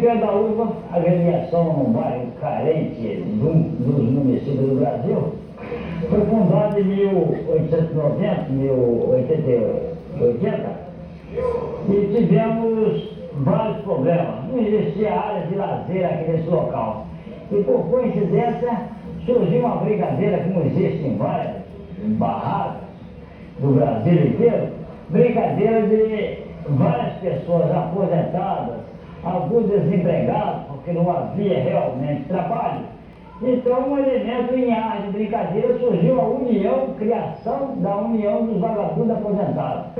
Ribeiro da Uva, agremiação num bairro carente dos municípios do Brasil, foi fundada em 1890, 1880, e tivemos vários problemas. Não existia área de lazer aqui nesse local. E por coincidência, surgiu uma brincadeira, como existe em várias barracas do Brasil inteiro, brincadeira de várias pessoas aposentadas, alguns desempregados, porque não havia realmente trabalho. Então, um elemento em área de brincadeira surgiu a união, criação da União dos Vagabundos Aposentados.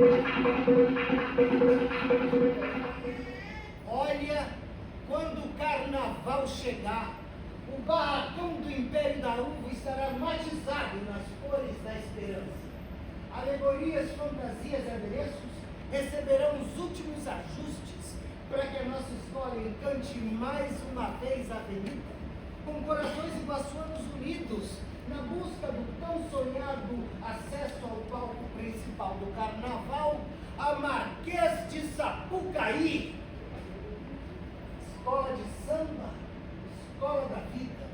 Olha, quando o carnaval chegar, o barracão do Império da Uva estará matizado nas cores da esperança. Alegorias, fantasias e adereços receberão os últimos ajustes para que a nossa escola encante mais uma vez a avenida, com corações iguaçuanos unidos na busca do tão sonhado acesso ao palco principal do carnaval, a Marquês de Sapucaí. Escola de samba, escola da vida,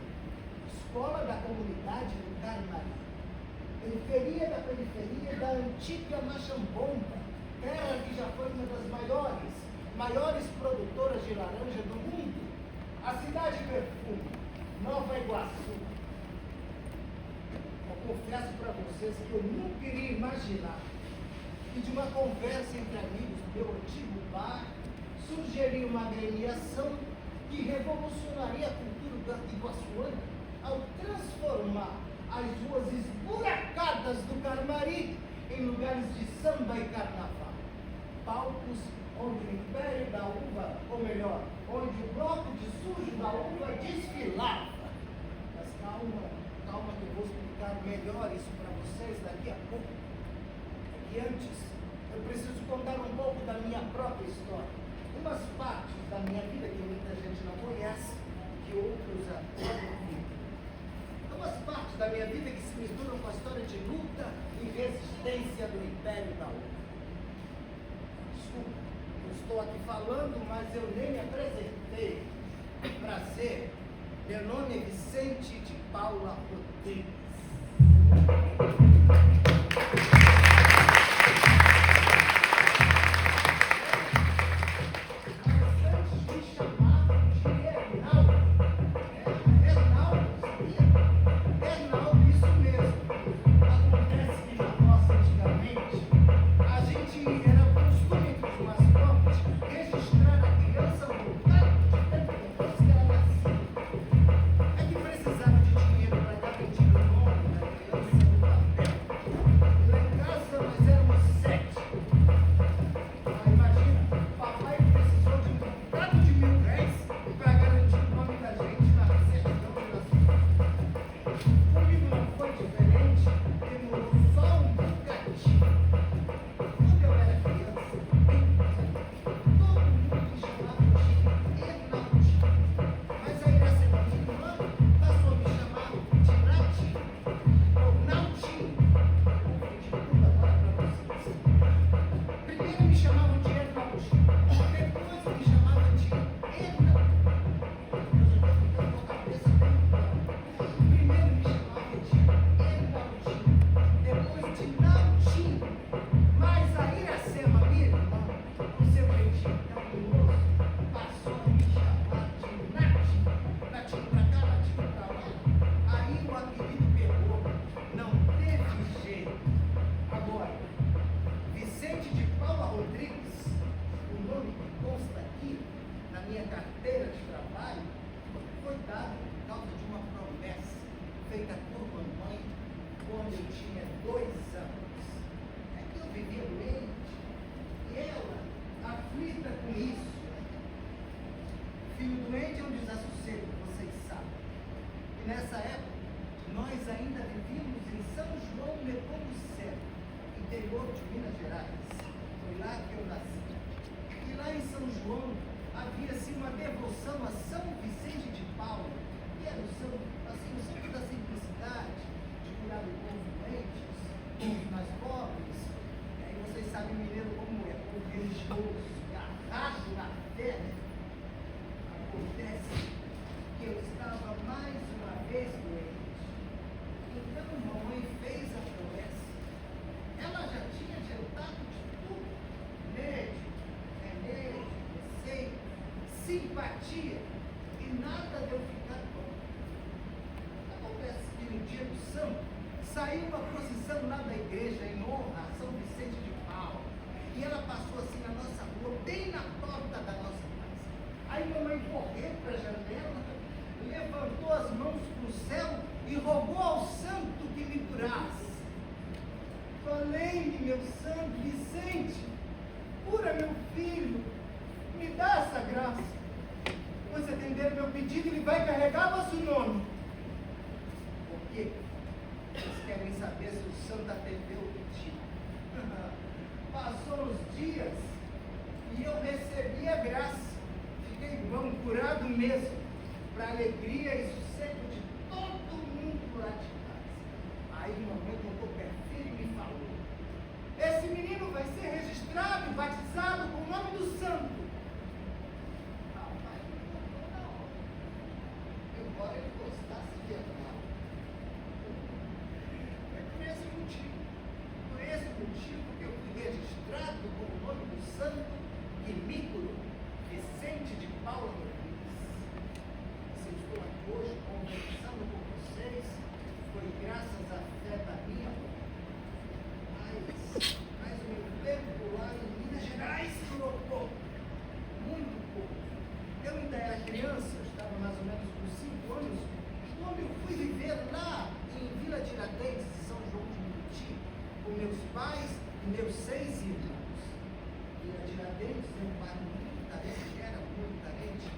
escola da comunidade do Carnaval, periferia da periferia da antiga Machambomba, terra que já foi uma das maiores produtoras de laranja do mundo, a cidade perfume, Nova Iguaçu. Eu confesso para vocês que eu nunca iria imaginar que de uma conversa entre amigos do meu antigo bar surgiria uma agremiação que revolucionaria a cultura iguaçuana ao transformar as ruas esburacadas do Carmari em lugares de samba e carnaval. Palcos onde o Império da Uva, ou melhor, onde o bloco de sujo da uva desfilava. Mas calma que eu vou explicar melhor isso para vocês daqui a pouco. E antes, eu preciso contar um pouco da minha própria história. Umas partes da minha vida que muita gente não conhece, que outros já ouviram. Umas partes da minha vida que se misturam com a história de luta e resistência do Império da Uva. Desculpa, eu estou aqui falando, mas eu nem me apresentei. Prazer, meu nome é Vicente de Paula Rodrigues. simpatia e nada de eu ficar bom. Acontece que no dia do santo saiu uma procissão lá da igreja em honra a São Vicente de Paulo. E ela passou assim na nossa rua, bem na porta da nossa casa. Aí mamãe correu para a janela, levantou as mãos para o céu e rogou ao santo que me curasse. Falei-me, meu santo Vicente, cura meu filho, me dá essa graça. Você atender meu pedido, ele vai carregar vosso nome. Por quê? Eles querem saber se o santo atendeu o pedido. Passou os dias e eu recebi a graça. Fiquei bom, curado mesmo, para alegria e sossego de todo mundo lá de casa. Aí mamãe tocou pé firme e me falou: esse menino vai ser registrado e batizado com o nome do santo. Papai me contou na hora, embora ele gostasse de errar. É por esse motivo que eu fui registrado com o nome do santo que me curou, Vicente de Paulo Rodrigues. Se eu estou aqui hoje conversando com vocês, foi graças à fé da minha mãe. Mas o meu tempo lá em Minas Gerais durou pouco, muito pouco. Eu ainda era criança, eu estava mais ou menos com 5 anos, quando eu fui viver lá em Vila Tiradentes, São João de Meriti, com meus pais e meus 6 irmãos. Vila Tiradentes é um bairro muito carente, era muito carente,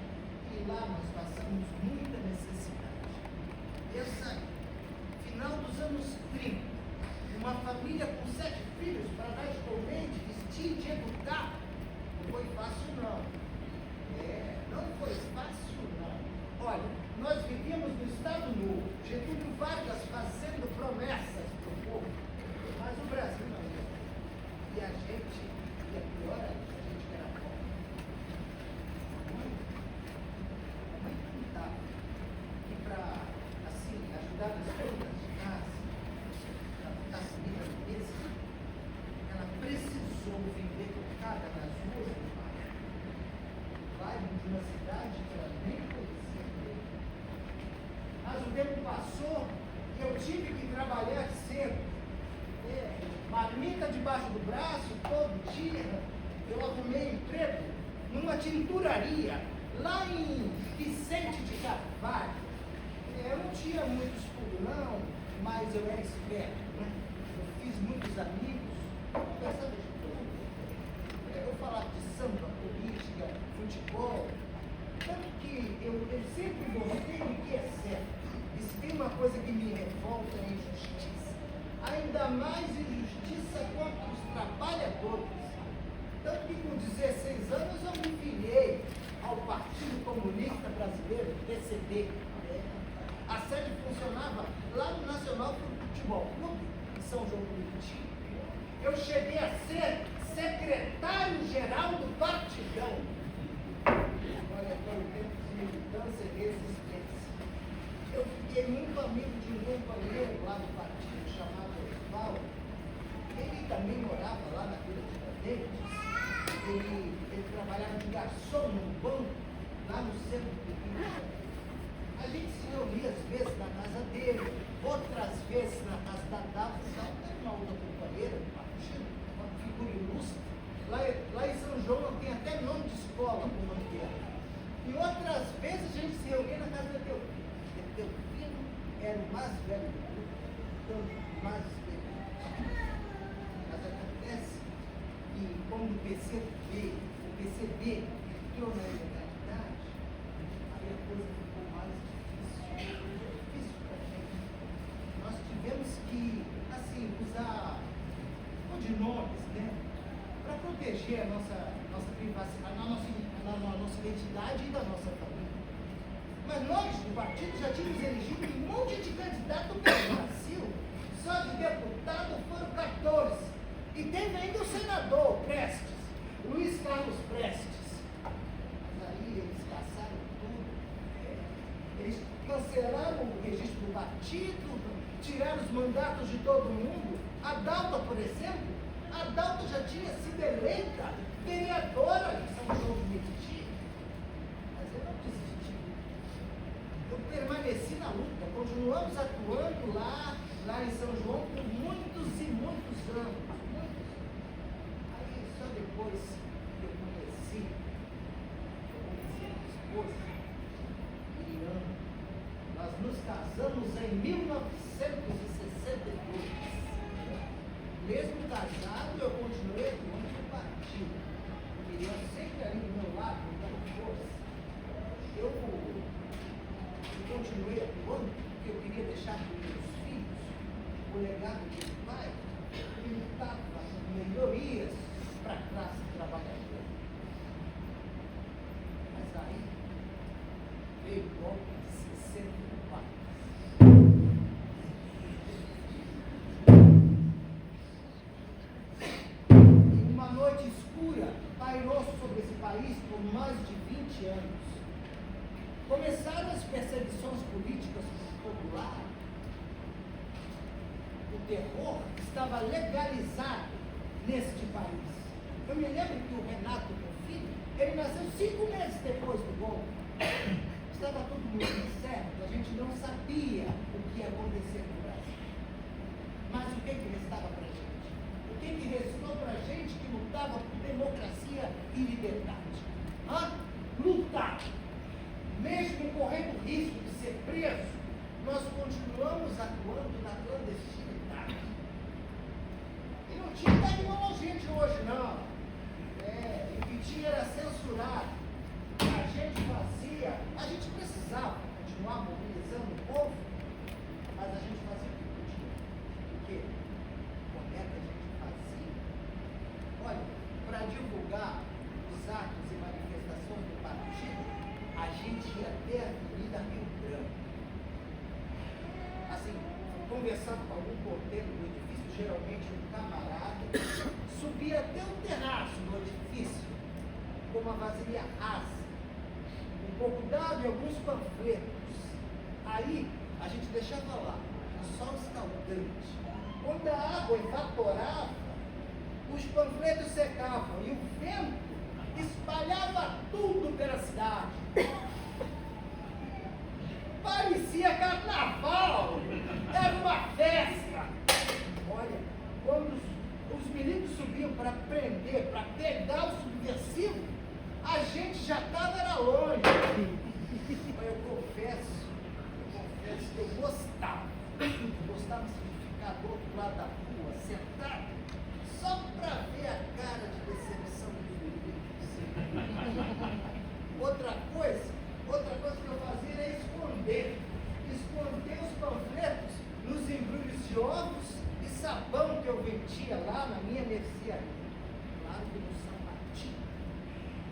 e lá nós passamos muita necessidade. Essa, final dos anos 30, uma família com 7 filhos para dar de comer, de vestir, de educar, não foi fácil não. Não foi fácil não. Olha, nós vivíamos no Estado Novo, Getúlio Vargas fazendo promessas para o povo, mas o Brasil não ia. E a gente, e é pior ainda, a gente era pobre. Muito cuidado. E para, assim, ajudar nas contas de casa, para botar comida na mesa, ela precisou viver colocada nas ruas do bairro. Bairro de uma cidade que ela nem conhecia bem. Mas o tempo passou e eu tive que trabalhar cedo. Marmita debaixo do braço, todo dia. Eu arrumei emprego numa tinturaria lá em Vicente de Carvalho. Eu não tinha muito estudo não, mas eu era esperto, né? Eu fiz muitos amigos, conversava de tudo. Eu falava de samba, política, futebol. Tanto que eu sempre gostei do que é certo. E se tem uma coisa que me revolta é a injustiça. Ainda mais injustiça contra os trabalhadores. Tanto que com 16 anos eu me filiei ao Partido Comunista Brasileiro, PCB. A sede funcionava lá no Nacional Futebol Clube, em São João do Meriti. Eu cheguei a ser secretário-geral do Partidão. Olha, foi um tempo de militância e resistência. Eu fiquei muito amigo de um companheiro lá do partido chamado Osvaldo. Ele também morava lá na Vila Tiradentes. Ele trabalhava de garçom num banco lá no centro do Rio. A gente se reunia às vezes na casa dele, outras vezes na casa da Dalva, tem uma outra companheira do partido, uma figura ilustre. Lá em São João não tem até nome de escola com o nome dela. E outras vezes a gente se reunia na casa do Teofino. Teofino era o mais velho do grupo, então o mais experiente. Mas acontece que quando o PCB entrou na ilegalidade, aí a coisa ficou mais difícil para a gente. Nós tivemos que, assim, usar codinomes, né? Para proteger a nossa privacidade, a nossa identidade e da nossa família. Mas nós, do partido, já tínhamos elegido um monte de candidato pelo Brasil. Só de deputado foram 14. E teve ainda o senador Prestes, Luiz Carlos Prestes. Mas aí eles passaram tudo. Eles cancelaram o registro do partido, tiraram os mandatos de todo mundo. A Dalva, por exemplo, a Dalva já tinha sido eleita vereadora em São João do Meriti. Mas eu não continuamos atuando lá em São João por muitos e muitos anos. Muitos. Aí só depois que eu conheci a minha esposa, Miriam, nós nos casamos em 1962. Mesmo casado, eu continuei atuando no partido. Miriam sempre ali do meu lado, me dando força. Eu continuei atuando porque eu queria deixar para os meus filhos o legado do meu pai, que lutava por melhorias para a classe trabalhadora. Mas aí veio o golpe de 64. E uma noite escura pairou sobre esse país por mais de 20 anos. Começaram as perseguições políticas populares. O terror estava legalizado neste país. Eu me lembro que o Renato, meu filho, ele nasceu 5 meses depois do golpe. Estava todo mundo incerto, a gente não sabia o que ia acontecer no Brasil. Mas o que restava para a gente? O que restou para a gente que lutava por democracia e liberdade? Lutar! Mesmo correndo risco de ser preso, nós continuamos atuando na clandestinidade. E não tinha tecnologia de hoje, não. O que tinha era censurado. A gente precisava continuar mobilizando o povo, mas a gente fazia o que podia. Porque, como é que a gente fazia? Olha, para divulgar os atos e manifestações do partido, a gente ia até a Avenida Rio Branco. Assim, conversando com algum porteiro do edifício, geralmente um camarada, subia até o terraço do edifício com uma vasilha rasa, um pouco d'água e alguns panfletos. Aí a gente deixava lá, o sol escaldante. Quando a água evaporava, os panfletos secavam e o vento espalhava tudo pela cidade. Parecia carnaval, era uma festa. Olha, quando os milicos subiam para prender, para pegar o subversivo, a gente já estava longe. Mas eu confesso que eu gostava de ficar do outro lado da rua, sentado, só para ver a cara de decepção dos milicos. Outra coisa que eu fazia era esconder os panfletos nos embrulhos de ovos e sabão que eu vendia lá na minha mercearia. Claro que no São Martinho.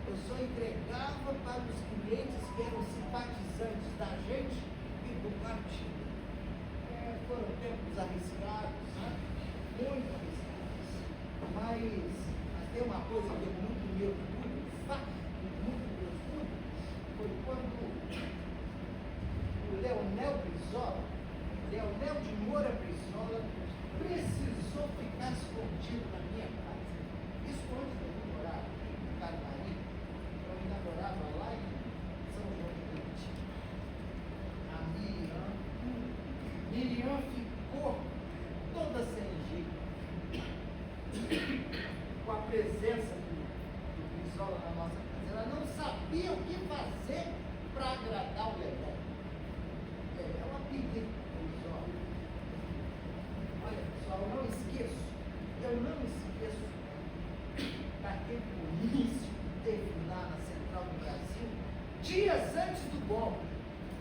Eu só entregava para os clientes que eram simpatizantes da gente e do partido. Foram tempos arriscados, né? Muito arriscados. Mas tem uma coisa que eu muito me orgulho, muito me orgulho, foi quando o Leonel de Moura Brizola, precisou ficar escondido na minha casa. Isso antes de eu morar em Caruaru, eu ainda morava lá em São João de Meriti. A Miriam ficou toda sem jeito com a presença do Brizola na nossa casa. Ela não sabia o que fazer para agradar o Leonel. Ela pediu o Brizola. Olha, pessoal, eu não esqueço daquele comício que teve lá na Central do Brasil, dias antes do golpe.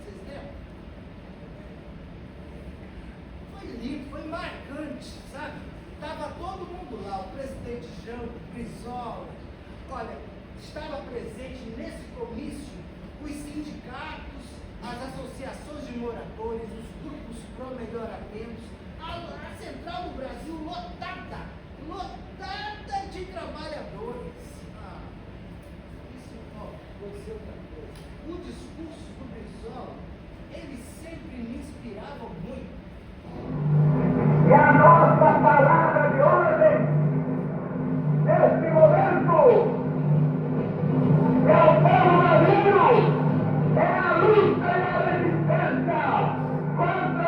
Vocês lembram? Foi lindo, foi marcante, sabe? Estava todo mundo lá, o presidente Jango, Brizola. Olha, estava presente nesse comício os sindicatos, as associações de moradores, os grupos pró-melhoramentos, a Central do Brasil lotada de trabalhadores. Isso, vou dizer outra coisa. O discurso do Brizola, ele sempre me inspirava muito. E a nossa palavra de ordem, neste momento, é o povo brasileiro, é a luta e a resistência contra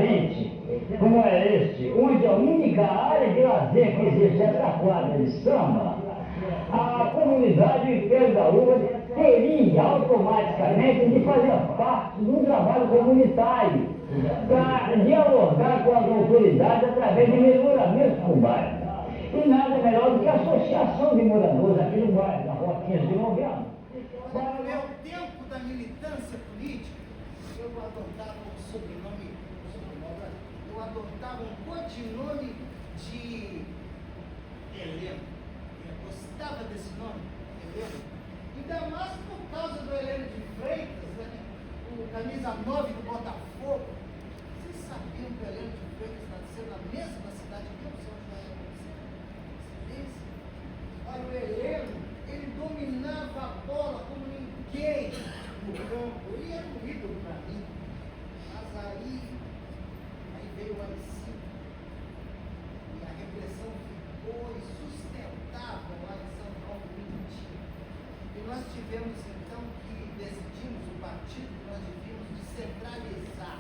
carente, como é este, onde a única área de lazer que existe é a quadra de samba, a comunidade Pedro da Lua teria automaticamente de fazer parte de um trabalho comunitário para dialogar com as autoridades através de melhoramento do bairro. E nada melhor do que a associação de moradores aqui no bairro, na Rua 15 de Novembro. No meu tempo da militância política, eu adotava um sobrenome, eu adotava um codinome de Heleno. Eu gostava desse nome, Heleno. Ainda mais por causa do Heleno de Freitas, né? O camisa 9 do Botafogo. Vocês sabiam que o Heleno de Freitas nasceu na mesma cidade que eu, São João da Coincidência? Olha, o Heleno, ele dominava a bola como ninguém no campo. Ele era um ídolo para mim. Mas aí veio o AI-5 e a repressão ficou insustentável lá em São Paulo, Rio. E nós tivemos então que decidimos, o partido, que nós devíamos descentralizar,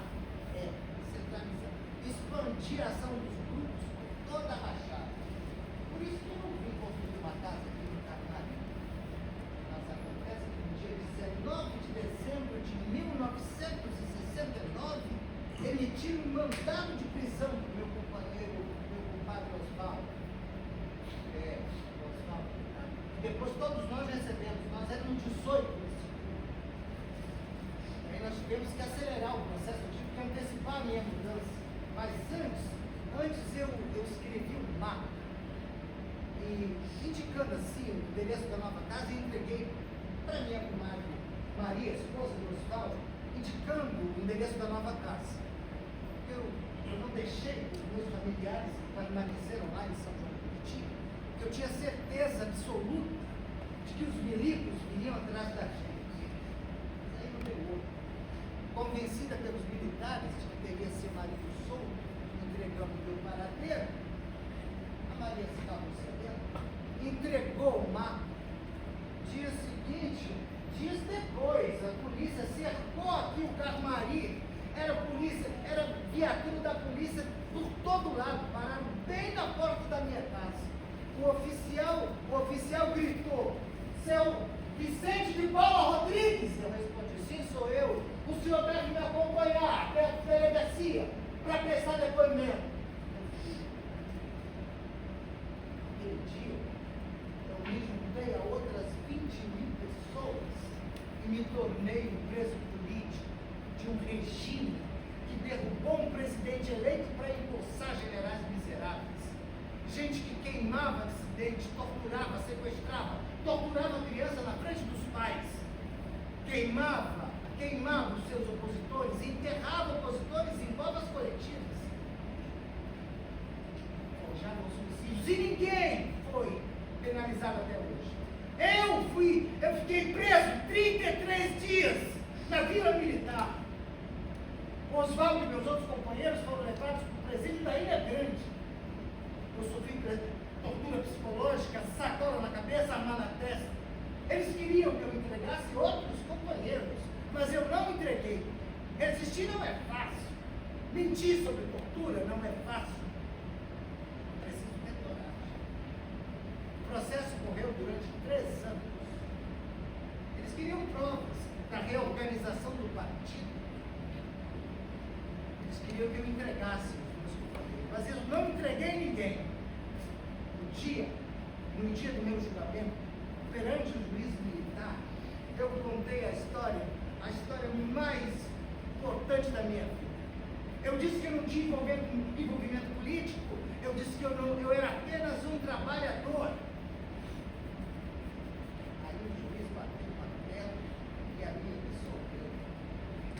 expandir a ação dos grupos por toda a Baixada. Por isso que eu não vim construir uma casa aqui no Carnaval. Mas acontece que no dia 19 de dezembro de 1969, emitiram um mandado de prisão para o meu companheiro, meu compadre Osvaldo. Osvaldo. Depois todos nós recebemos, nós éramos 18 nesse grupo. Aí nós tivemos que acelerar o processo, eu tive que antecipar a minha mudança. Mas antes eu escrevi um mapa, e indicando assim o endereço da nova casa, e entreguei para minha comadre Maria, esposa do Osvaldo, indicando o endereço da nova casa. Eu não deixei os meus familiares que permaneceram lá em São João do Meriti, porque eu tinha certeza absoluta de que os milicos viriam atrás da gente. Mas aí não deu outro. Convencida pelos militares de que teria ser marido solto, entregando o meu paradeiro, a Maria estava sabendo, entregou o mapa. Dia seguinte, dias depois, a polícia cercou aqui o Carmari. Era polícia, era viatura da polícia por todo lado, pararam bem na porta da minha casa. O oficial gritou: "Seu Vicente de Paula Rodrigues?" Eu respondi: "Sim, sou eu. O senhor deve me acompanhar até a delegacia para prestar depoimento." Aquele dia, eu me juntei a outras 20.000 pessoas e me tornei um preso político de um regime que derrubou um presidente eleito para empossar generais miseráveis. Gente que queimava dissidentes, torturava, sequestrava, torturava criança na frente dos pais, queimava os seus opositores, enterrava opositores em covas coletivas, forjava os suicídios, e ninguém foi penalizado até hoje. Eu fiquei preso 33 dias na Vila Militar. Osvaldo e meus outros companheiros foram levados para o presídio da Ilha Grande. Eu sofri tortura psicológica, sacola na cabeça, arma na testa. Eles queriam que eu entregasse outros companheiros, mas eu não entreguei. Resistir não é fácil. Mentir sobre tortura não é fácil. Preciso ter coragem. O processo correu durante 3 anos. Eles queriam provas da reorganização do partido. Eles queriam que eu entregasse os meus companheiros, mas eu não entreguei ninguém. No dia do meu julgamento, perante o juiz militar, eu contei a história mais importante da minha vida. Eu disse que eu não tinha envolvimento político, eu disse que eu era apenas um trabalhador. Aí o juiz bateu o martelo e a minha absolveu.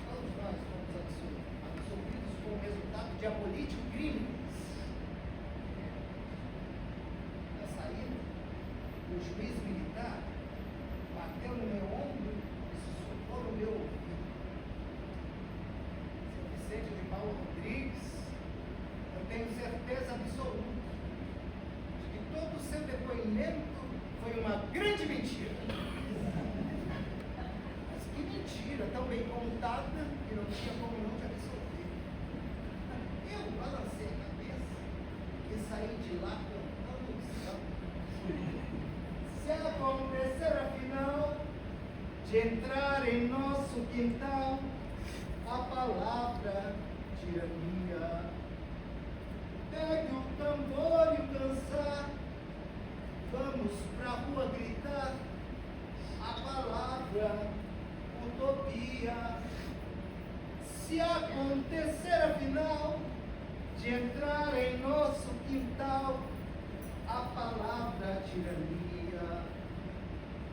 Todos nós fomos absolvidos com o resultado de abolítico crime. O juiz militar bateu no meu ombro e sussurrou no meu ouvido: "Seu Vicente de Paula Rodrigues, eu tenho certeza absoluta de que todo o seu depoimento foi uma grande mentira." Mas que mentira, tão bem contada que não tinha como não te absolver. sair de lá cantando o samba. Se acontecer afinal de entrar em nosso quintal a palavra tirania, pegue o tambor e o dançar, vamos pra rua gritar a palavra utopia. Se acontecer afinal de entrar em nosso quintal a palavra tirania,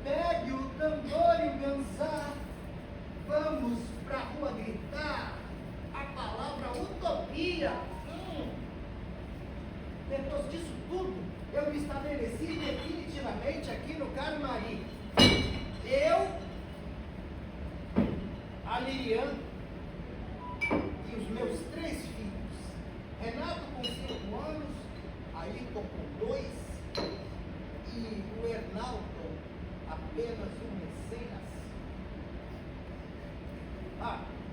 pegue o tambor e o ganzá, vamos pra rua gritar a palavra utopia. Depois disso tudo, eu me estabeleci definitivamente aqui no Carmari. Eu, a Miriam e os meus 3 filhos. Renato com 5 anos, Ayrton com 2 e o Hernaldo apenas um recém-nascido.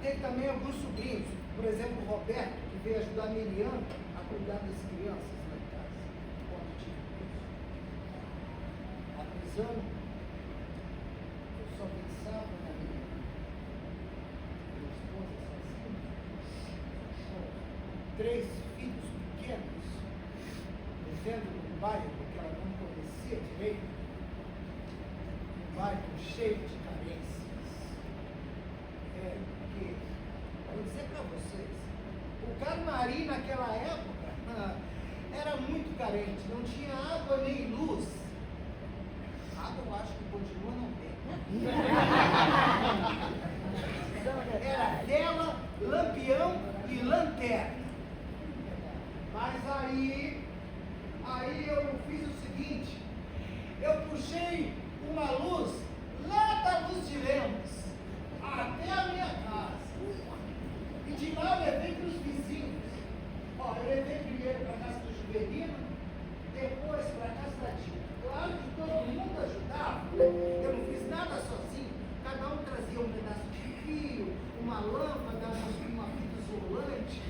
Tem também alguns sobrinhos, por exemplo, o Roberto, que veio ajudar a Miriam a cuidar das crianças lá em casa, quando tinha isso. A prisão, eu só pensava na Miriam. Minha esposa sozinha, com 3 filhos pequenos, vivendo num bairro que ela não conhecia direito, um bairro cheio de carências. Porque, vou dizer para vocês, o Carmari naquela época era muito carente, não tinha água nem luz. Água eu acho que continua não tendo. Era vela, lampião e lanterna. Mas aí eu fiz o seguinte, eu puxei uma luz lá da Luz de Lemos até a minha casa. E de lá eu levei para os vizinhos. Eu levei primeiro para a casa do Juvelino, depois para a casa da tia. Claro que todo mundo ajudava, né? Eu não fiz nada sozinho. Cada um trazia um pedaço de fio, uma lâmpada, uma fita isolante.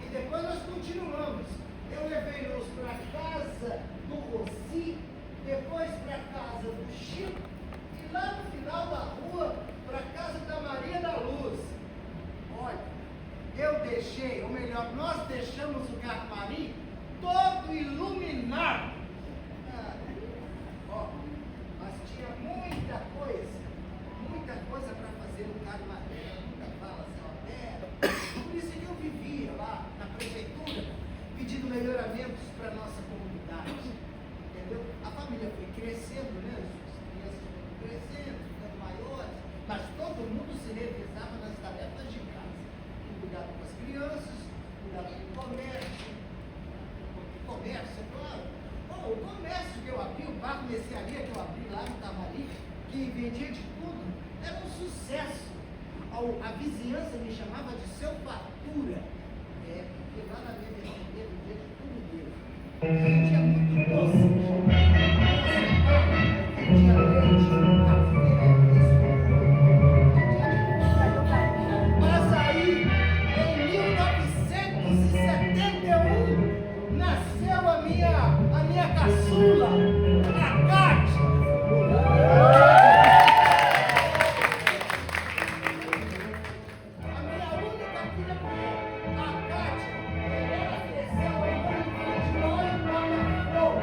E depois nós continuamos. Eu levei luz para a casa do Rossi, depois para a casa do Chico, e lá no final da rua, para a casa da Maria da Luz. Olha, eu deixei, ou melhor, nós deixamos o Carmari todo iluminado. Mas tinha muita coisa para fazer no Carmari, muita vala, céu aberto. Por isso que eu vivia lá na prefeitura, pedindo melhoramentos para a nossa comunidade. Entendeu? A família foi crescendo, né? As crianças foram crescendo, ficando maiores, mas todo mundo se revezava nas tarefas de casa. Cuidava com as crianças, cuidava do comércio. Comércio, é claro. O comércio que eu abri, o bar mercearia que eu abri lá no Tamari, que vendia de tudo, era um sucesso. A vizinhança me chamava de seu Fatura. Porque lá na minha mercearia vendia de tudo mesmo. Vendia muito doce. Vendia leite, café, mas aí, em 1971, nasceu a minha caçula, a Cátia. A minha única filha, a Cátia, ela cresceu em 29 Botafogo.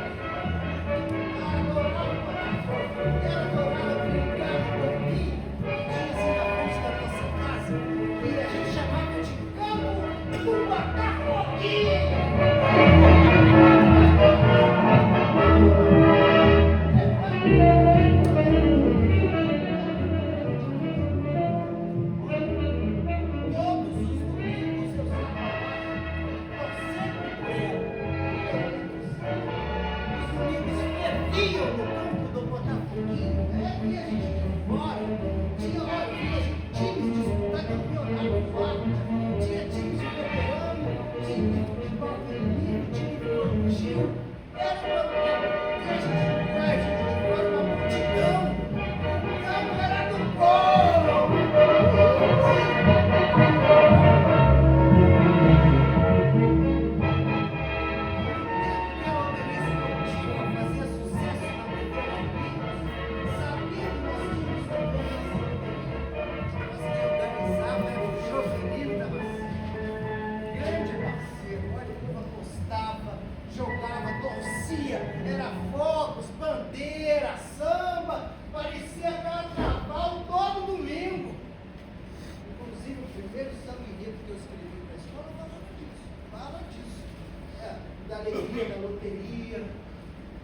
loteria,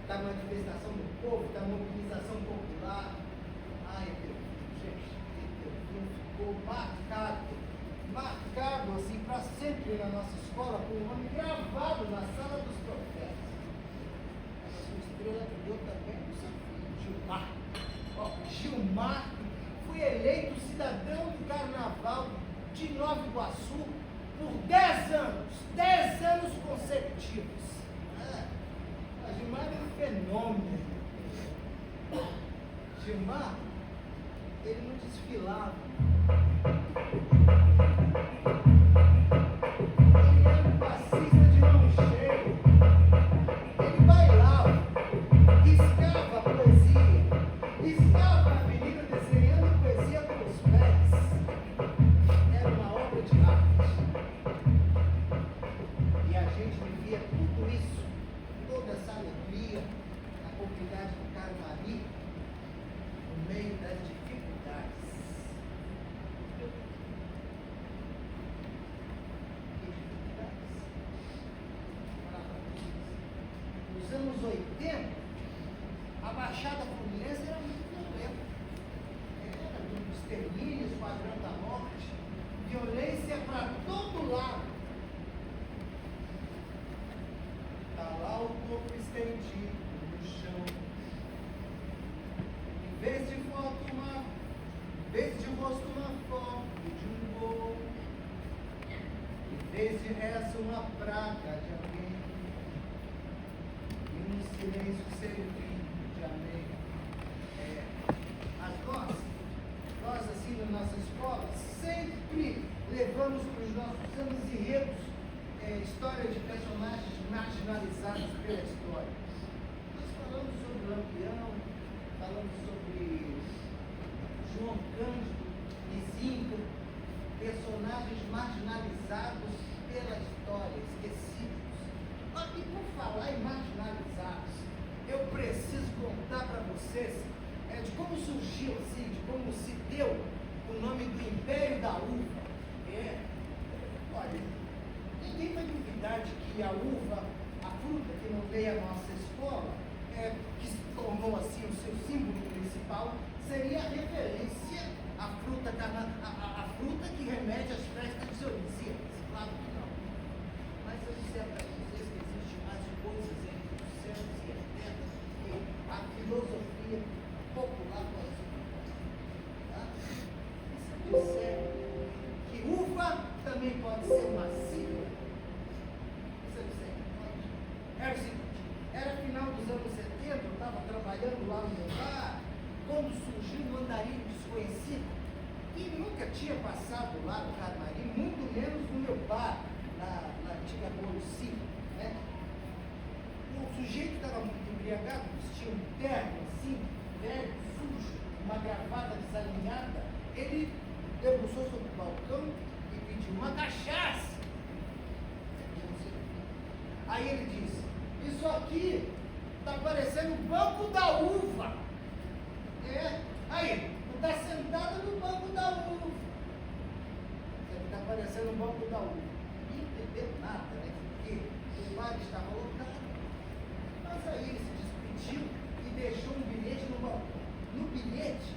da manifestação do povo, da mobilização popular. Ai, meu Deus, gente, ficou marcado assim para sempre na nossa escola, com o nome gravado na sala dos profetas. A sua estrela brilhou também no seu filho, Gilmar. Ó, Gilmar foi eleito cidadão do Carnaval de Nova Iguaçu por 10 anos consecutivos. A Gilmar é um fenômeno. Gilmar, ele não desfilava. Ele era um passista de mão cheia. Ele bailava, riscava a poesia, riscava a avenida desenhando poesia com os pés. Era uma obra de arte. E a gente vivia tudo isso, toda essa alegria, na comunidade do Carmari, no meio das dificuldades. Que dificuldades? Nos anos 80, a Baixada Fluminense era muito violenta. Era do extermínio, esquadrão da morte, violência para todo lado. Está lá o corpo estendido no chão. Em vez de rosto uma foto de um gol. Em vez de resto uma praga de alguém. E um silêncio servido de amém. Mas nós assim na nossa escola, sempre levamos para os nossos anos enredos história de personagens marginalizados pela história. Nós falamos sobre Lampião, falamos sobre João Cândido e Zinca, personagens marginalizados pela história, esquecidos. E por falar em marginalizados, eu preciso contar para vocês de como surgiu assim, de como se deu o nome do Império da Uva. Olha, ninguém vai duvidar de que a uva, a fruta que não veio à nossa escola, que se tornou assim o seu símbolo principal, seria a referência à fruta, a fruta que remete às festas dionisíacas. Claro que não. Mas eu disser para vocês que existe mais coisas entre os céus e a terra que a filosofia popular pode explicar. Tá? E se eu disser que uva também pode ser uma sigla, era o seguinte, era final dos anos 70, eu estava trabalhando lá no meu bar, quando surgiu um andarilho desconhecido, que nunca tinha passado lá no Carmari, muito menos no meu bar, na antiga Boruci, né? O sujeito estava muito embriagado, vestia um terno assim, velho, sujo, uma gravata desalinhada, ele debruçou sobre o balcão e pediu uma cachaça. Aí ele disse, isso aqui está parecendo o banco da uva. Aí, tu está sentado no banco da uva. Está parecendo o banco da uva. Não entendeu nada, né? Porque o bar estava lotado. Mas aí ele se despediu e deixou um bilhete no balcão. No bilhete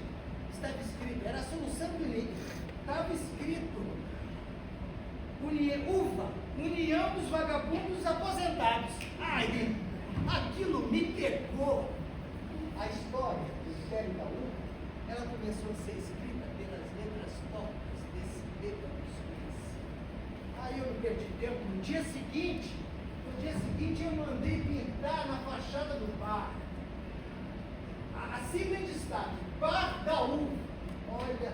estava escrito, era a solução do bilhete. Estava escrito, uva, União dos Vagabundos Aposentados. Aí, aquilo me pegou. A história do Império da Uva, ela começou a ser escrita pelas letras tortas desse bêbado desconhecido. Aí eu não perdi tempo. No dia seguinte eu mandei pintar na fachada do bar. A sigla em destaque, Bar da Uva. Olha,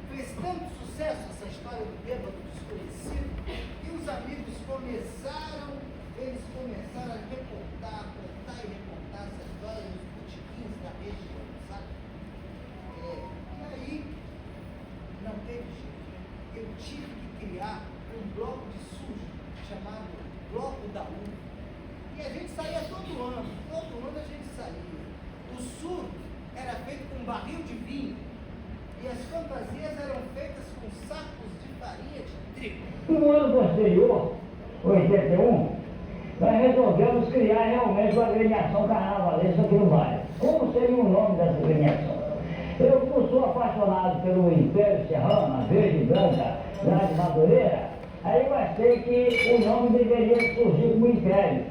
fez tanto sucesso essa história do bêbado desconhecido, que os amigos começaram a reportar, contar e reportar essa história nos botiquins da região, sabe? E aí, não teve jeito. Eu tive que criar um bloco de sujo chamado Bloco da Uva. E a gente saía todo ano a gente saía. O surdo era feito com barril de vinho. E as fantasias eram feitas com sacos de farinha de trigo. No ano posterior, 81, nós resolvemos criar realmente uma agremiação carnavalesca aqui no bairro. Como seria o nome dessa agremiação? Eu, como sou apaixonado pelo Império Serrano, a verde e branca, lá de Madureira, aí eu achei que o nome deveria surgir como Império.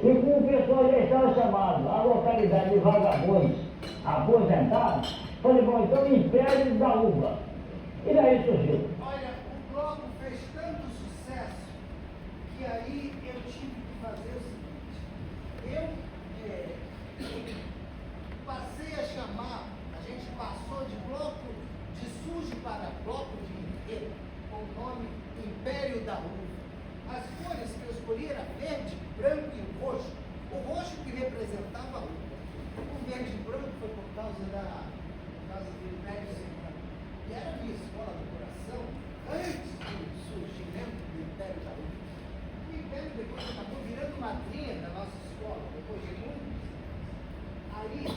E como o pessoal já estava chamado, a localidade de vagabundos aposentados, falei, bom, então Império da Uva. E daí surgiu. Olha, o bloco fez tanto sucesso que aí eu tive que fazer o seguinte. Eu passei a chamar, a gente passou de bloco de sujo para bloco de enredo, com o nome Império da Uva. As cores que eu escolhi eram verde, branco e roxo. O roxo que representava a uva. O verde e branco foi por causa do Império Serrano. E era a minha escola do coração, antes do surgimento do Império da Uva. O Império depois acabou virando madrinha da nossa escola, depois de muitos anos. Aí,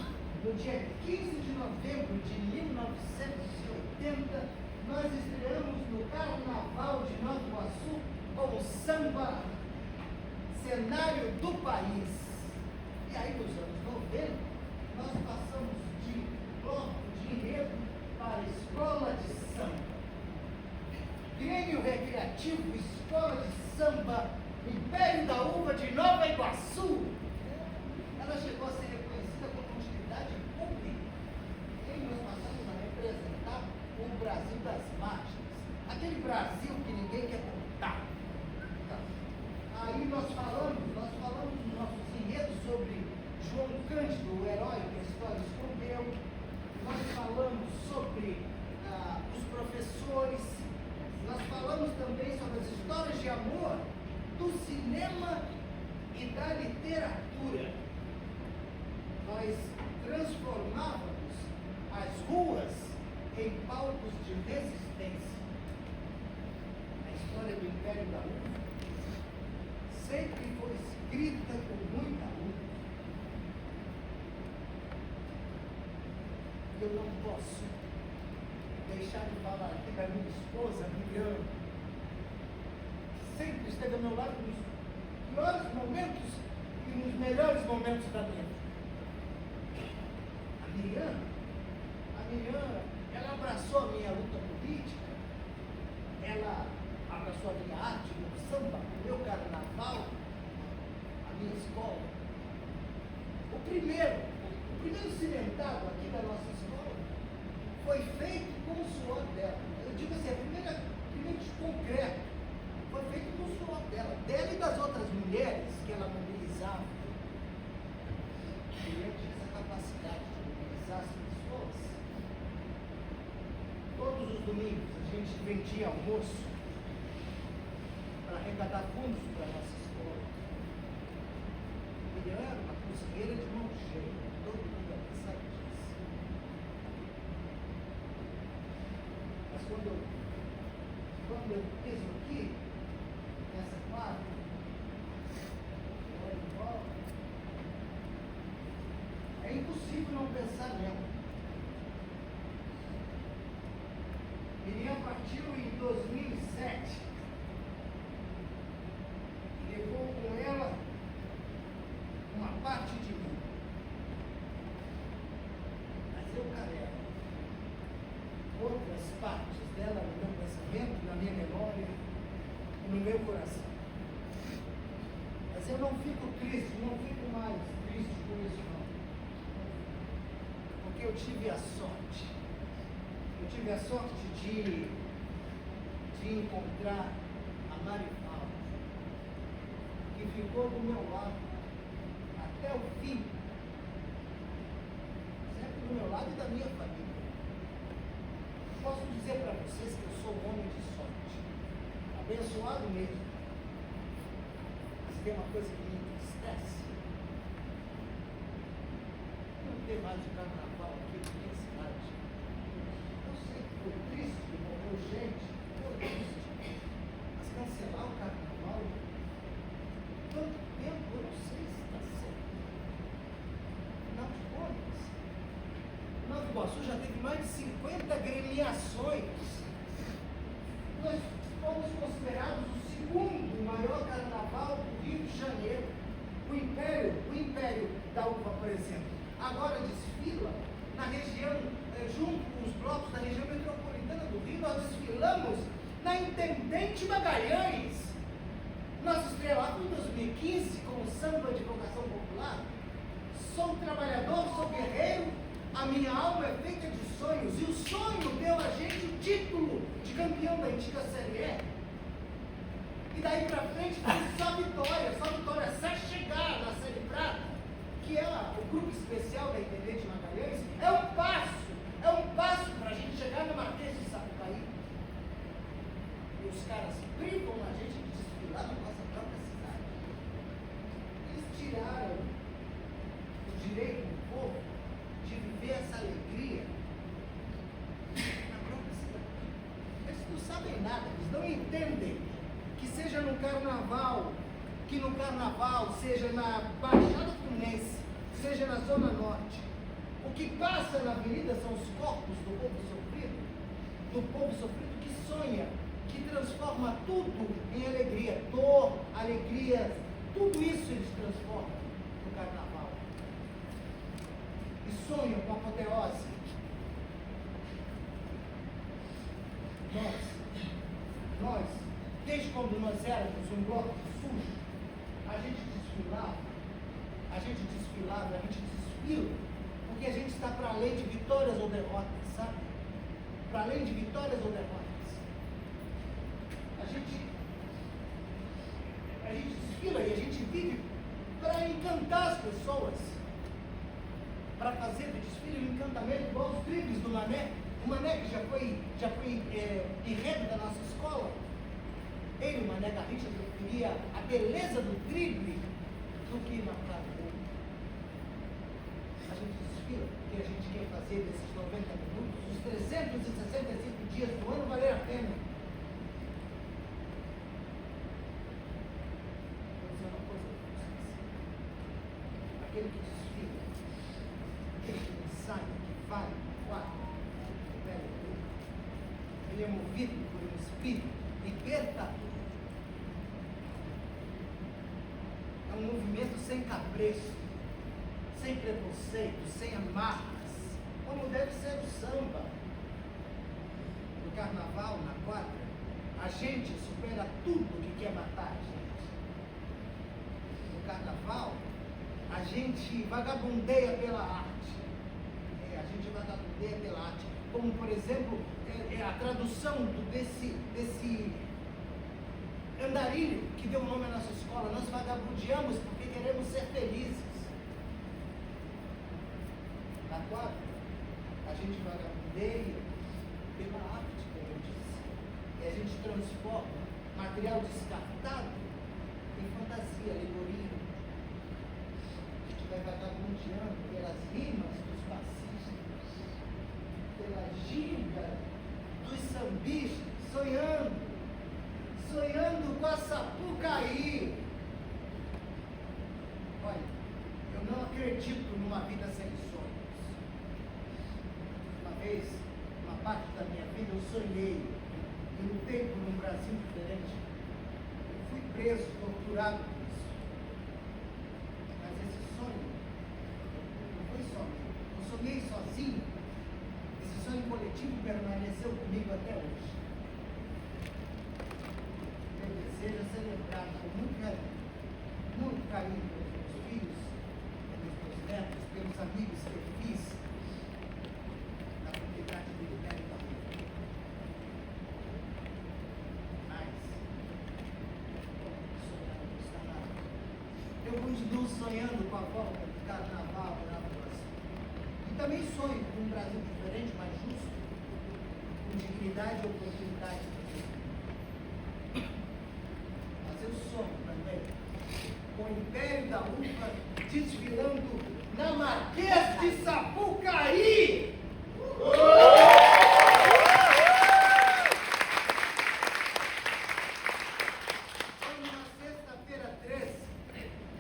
no dia 15 de novembro de 1980, nós estreamos no Carnaval de Nova Iguaçu com o samba cenário do país. E aí, nos anos 90, nós passamos de bloco de enredo para escola de samba. Grêmio Recreativo, Escola de Samba, Império da Uva de Nova Iguaçu. Ela chegou a ser reconhecida como utilidade pública. E nós passamos a representar o Brasil das margens. Aquele Brasil que ninguém quer contar. Aí nós falamos nos nossos enredos sobre João Cândido, o herói que a história escondeu. Nós falamos sobre os professores. Nós falamos também sobre as histórias de amor do cinema e da literatura. Nós transformávamos as ruas em palcos de resistência. A história do Império da Uva sempre foi escrita com muita luta. Eu não posso deixar de falar aqui da minha esposa, Miriam, que sempre esteve ao meu lado nos piores momentos e nos melhores momentos da minha vida. A Miriam, ela abraçou a minha luta política, ela abraçou a minha arte, o meu samba, o meu carnaval, a minha escola. O primeiro cimentado aqui da nossa escola foi feito com o suor dela. Eu digo assim, primeiro de concreto, foi feito com o suor dela e das outras mulheres que ela mobilizava. E eu tinha essa capacidade de mobilizar as pessoas. Todos os domingos a gente vendia almoço para arrecadar fundos para a nossa escola. Miriam era uma cozinheira de mão cheia, todo mundo aqui sabe disso. Mas quando eu piso aqui, nessa quadra, eu olho de volta, é impossível não pensar nela. Miriam partiu em 2007. Levou com ela uma parte de mim. Mas eu carrego outras partes dela no meu pensamento, na minha memória e no meu coração. Mas eu não fico triste, não fico mais triste por isso não. Porque eu tive a sorte. Eu tive a sorte de encontrar a Marivaldo, que ficou do meu lado até o fim, sempre do meu lado e da minha família. Posso dizer para vocês que eu sou um homem de sorte, abençoado mesmo. Mas tem uma coisa que me entristece: não ter mais de carnaval aqui na minha cidade. Eu sei que foi triste, que morreu gente, foi triste, mas cancelar o carnaval tanto tempo, eu não sei se está certo. Afinal de contas, Nova Iguaçu já teve mais de 50 agremiações. Nós fomos considerados o segundo maior carnaval do Rio de Janeiro. O Império da Uva, por exemplo, agora desfila na região, junto com os blocos da região metropolitana do Rio. Nós desfilamos na Intendente Magalhães. Nosso estreia foi em 2015 com o samba de vocação popular. Sou trabalhador, sou guerreiro, a minha alma é feita de sonhos, e o sonho deu a gente o título de campeão da antiga Série E. E daí pra frente foi só vitória, só chegar na Série Prata, que é o grupo especial da Intendente Magalhães, é um passo para a gente chegar no Marquês de Sapucaí. E os caras privam a gente de desfilar na nossa própria cidade. Eles tiraram o direito do povo de viver essa alegria na própria cidade. Eles não sabem nada, eles não entendem que seja no carnaval, seja na Baixada Fluminense, seja na Zona Norte, o que passa na avenida são os corpos do povo sofrido que sonha, que transforma tudo em alegria, dor, alegria, tudo isso eles transformam no carnaval. E sonham com a apoteose. Nós, desde quando nós éramos um bloco sujo, a gente desfila, porque a gente está para além de vitórias ou derrotas, sabe? Para além de vitórias ou derrotas. A gente desfila e a gente vive para encantar as pessoas, para fazer do desfile um encantamento igual os dribles do Mané. O Mané que já foi enredo da nossa escola. Ele, o Mané Garrincha, preferia a beleza do drible do que marcar o gol. A gente desfila porque a gente quer fazer desses 90 minutos, os 365 dias do ano, valer a pena. Vou dizer uma coisa para vocês. Aquele que desfila, aquele que ensaia, que vai, ele é movido por um espírito libertador. É um movimento sem cabresto, sem preconceito, sem amarras, como deve ser o samba. No carnaval, na quadra, a gente supera tudo que quer matar a gente. No carnaval, a gente vagabundeia pela arte. A gente vagabundeia pela arte. Como, por exemplo, a tradução desse andarilho que deu o nome à nossa escola. Nós vagabundeamos porque queremos ser felizes. Na quadra, a gente vagabundeia pela arte, como eu disse. E a gente transforma material descartado em fantasia, alegoria. A gente vai vagabundeando pelas rimas dos passistas, pela ginga dos sambistas, sonhando com a Sapucaí. Olha, eu não acredito numa vida sem sonhos. Uma vez, uma parte da minha vida, eu sonhei. Eu lutei por um Brasil diferente. Eu fui preso, torturado por isso. Mas esse sonho não foi só meu. Eu sonhei sozinho. Esse sonho coletivo permaneceu comigo até hoje. Meu desejo é celebrar com muito carinho pelos meus filhos, pelos meus netos, pelos amigos que eu fiz na comunidade do Império da Uva. Mas, sonhando não está nada. Eu continuo sonhando com a volta do carnaval na próxima. E também sonho com um Brasil diferente, mais justo, com dignidade e oportunidade. Mas eu sonho também com o Império da Uva desfilando na Marquês de Sapucaí. Foi numa sexta-feira 13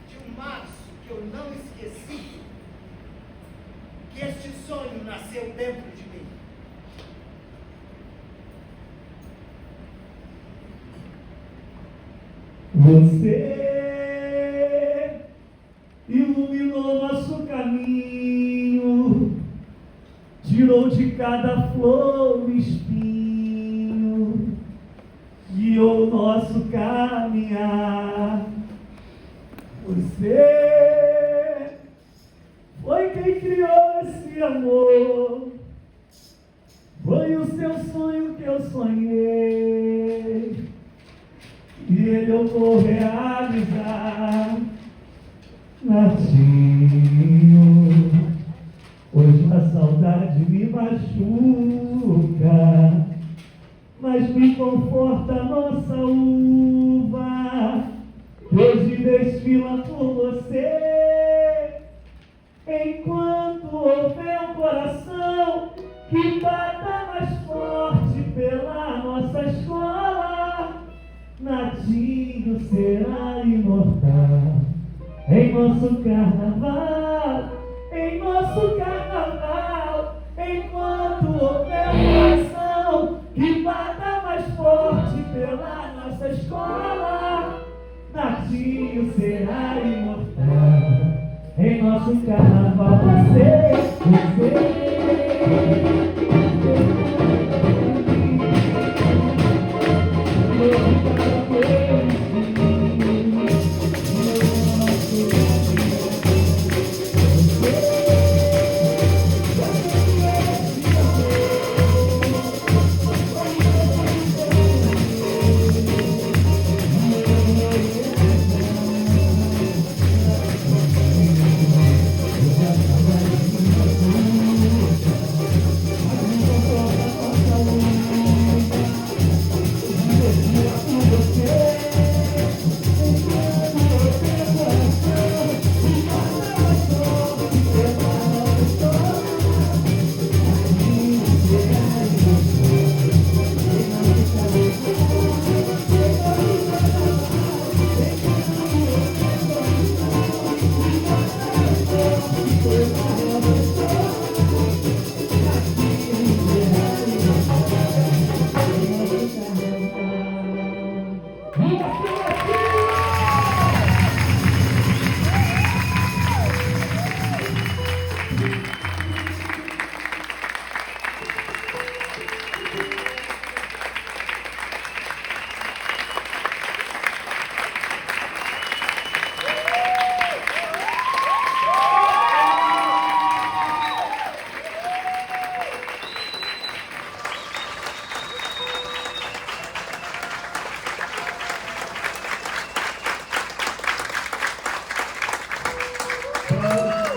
de março, que eu não esqueci, que este sonho nasceu dentro de mim. Você cada flor e espinho guiou o nosso caminhar. Você foi quem criou esse amor, foi o seu sonho que eu sonhei, e ele eu vou realizar. Natinho, hoje a saudade me machuca, mas me conforta a nossa uva, que hoje desfila por você. Enquanto houver um coração que bata mais forte pela nossa escola, Natinho será imortal em nosso carnaval, em nosso carnaval. Enquanto houver um coração que bata mais forte pela nossa escola, Natinho será imortal em nosso carnaval. Você